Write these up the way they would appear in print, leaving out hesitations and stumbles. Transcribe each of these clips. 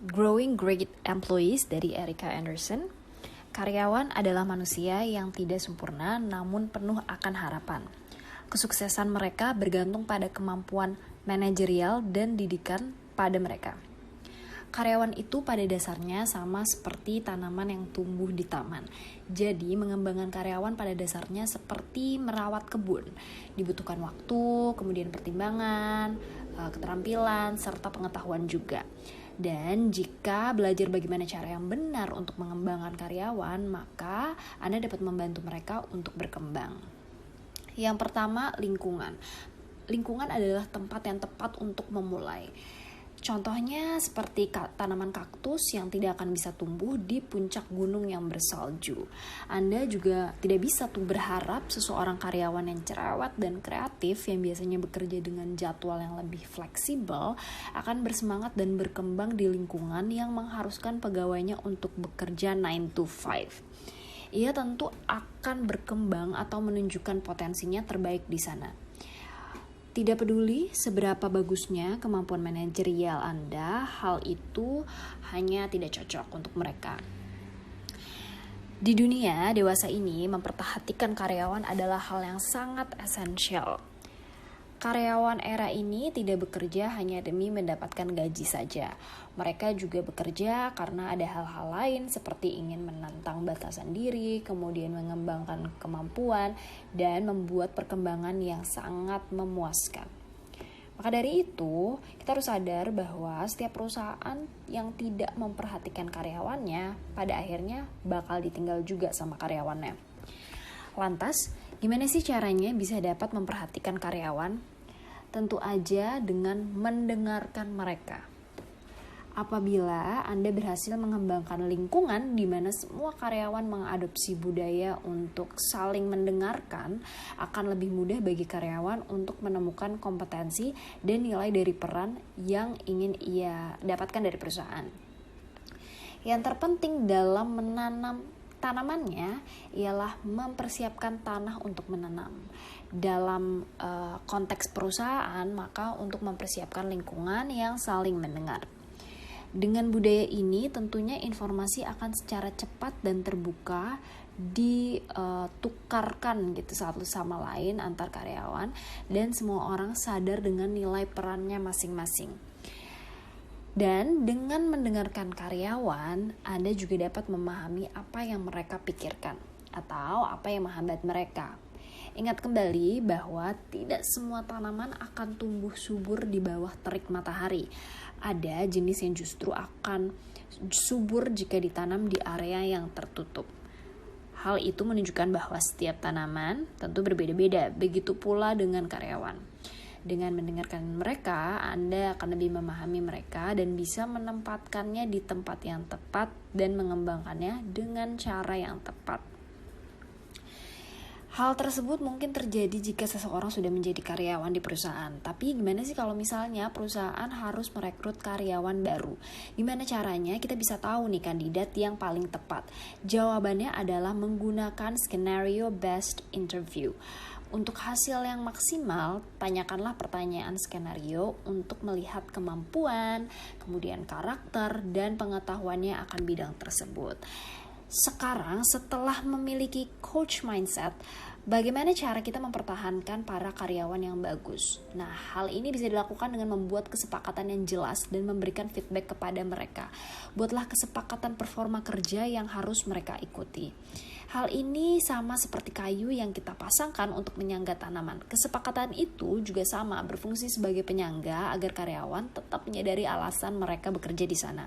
Growing Great Employees dari Erika Anderson. Karyawan adalah manusia yang tidak sempurna namun penuh akan harapan. Kesuksesan mereka bergantung pada kemampuan manajerial dan didikan pada mereka. Karyawan itu pada dasarnya sama seperti tanaman yang tumbuh di taman. Jadi mengembangkan karyawan pada dasarnya seperti merawat kebun. Dibutuhkan waktu, kemudian pertimbangan, keterampilan, serta pengetahuan juga. Dan jika belajar bagaimana cara yang benar untuk mengembangkan karyawan, maka Anda dapat membantu mereka untuk berkembang. Yang pertama, lingkungan. Lingkungan adalah tempat yang tepat untuk memulai. Contohnya seperti tanaman kaktus yang tidak akan bisa tumbuh di puncak gunung yang bersalju. Anda juga tidak bisa berharap seseorang karyawan yang cerewet dan kreatif yang biasanya bekerja dengan jadwal yang lebih fleksibel akan bersemangat dan berkembang di lingkungan yang mengharuskan pegawainya untuk bekerja 9 to 5. Ia tentu akan berkembang atau menunjukkan potensinya terbaik di sana. Tidak peduli seberapa bagusnya kemampuan manajerial Anda, hal itu hanya tidak cocok untuk mereka. Di dunia dewasa ini, memperhatikan karyawan adalah hal yang sangat esensial. Karyawan era ini tidak bekerja hanya demi mendapatkan gaji saja. Mereka juga bekerja karena ada hal-hal lain seperti ingin menantang batasan diri, kemudian mengembangkan kemampuan, dan membuat perkembangan yang sangat memuaskan. Maka dari itu, kita harus sadar bahwa setiap perusahaan yang tidak memperhatikan karyawannya, pada akhirnya bakal ditinggal juga sama karyawannya. Lantas, gimana sih caranya bisa dapat memperhatikan karyawan? Tentu aja dengan mendengarkan mereka. Apabila Anda berhasil mengembangkan lingkungan di mana semua karyawan mengadopsi budaya untuk saling mendengarkan, akan lebih mudah bagi karyawan untuk menemukan kompetensi dan nilai dari peran yang ingin ia dapatkan dari perusahaan. Yang terpenting dalam menanam tanamannya ialah mempersiapkan tanah untuk menanam. Dalam konteks perusahaan, maka untuk mempersiapkan lingkungan yang saling mendengar. Dengan budaya ini, tentunya informasi akan secara cepat dan terbuka ditukarkan gitu satu sama lain antar karyawan, dan semua orang sadar dengan nilai perannya masing-masing. Dan dengan mendengarkan karyawan, Anda juga dapat memahami apa yang mereka pikirkan atau apa yang menghambat mereka. Ingat kembali bahwa tidak semua tanaman akan tumbuh subur di bawah terik matahari. Ada jenis yang justru akan subur jika ditanam di area yang tertutup. Hal itu menunjukkan bahwa setiap tanaman tentu berbeda-beda, begitu pula dengan karyawan. Dengan mendengarkan mereka, Anda akan lebih memahami mereka dan bisa menempatkannya di tempat yang tepat dan mengembangkannya dengan cara yang tepat. Hal tersebut mungkin terjadi jika seseorang sudah menjadi karyawan di perusahaan. Tapi gimana sih kalau misalnya perusahaan harus merekrut karyawan baru? Gimana caranya kita bisa tahu nih kandidat yang paling tepat? Jawabannya adalah menggunakan scenario based interview. Untuk hasil yang maksimal, tanyakanlah pertanyaan skenario untuk melihat kemampuan, kemudian karakter, dan pengetahuannya akan bidang tersebut. Sekarang setelah memiliki coach mindset, bagaimana cara kita mempertahankan para karyawan yang bagus? Nah, hal ini bisa dilakukan dengan membuat kesepakatan yang jelas dan memberikan feedback kepada mereka. Buatlah kesepakatan performa kerja yang harus mereka ikuti. Hal ini sama seperti kayu yang kita pasangkan untuk menyangga tanaman. Kesepakatan itu juga sama berfungsi sebagai penyangga agar karyawan tetap menyadari alasan mereka bekerja di sana.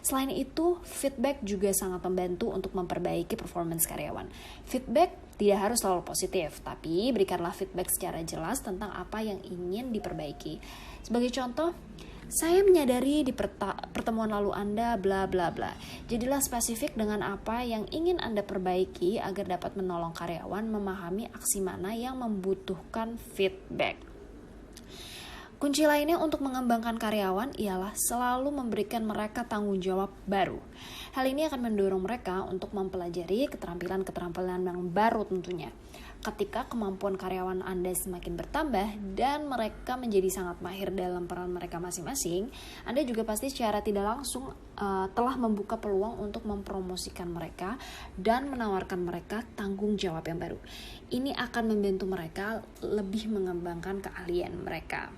Selain itu, feedback juga sangat membantu untuk memperbaiki performance karyawan. Feedback tidak harus selalu positif, tapi berikanlah feedback secara jelas tentang apa yang ingin diperbaiki. Sebagai contoh, saya menyadari di pertemuan lalu Anda bla bla bla. Jadilah spesifik dengan apa yang ingin Anda perbaiki agar dapat menolong karyawan memahami aksi mana yang membutuhkan feedback. Kunci lainnya untuk mengembangkan karyawan ialah selalu memberikan mereka tanggung jawab baru. Hal ini akan mendorong mereka untuk mempelajari keterampilan-keterampilan yang baru tentunya. Ketika kemampuan karyawan Anda semakin bertambah dan mereka menjadi sangat mahir dalam peran mereka masing-masing, Anda juga pasti secara tidak langsung telah membuka peluang untuk mempromosikan mereka dan menawarkan mereka tanggung jawab yang baru. Ini akan membantu mereka lebih mengembangkan keahlian mereka.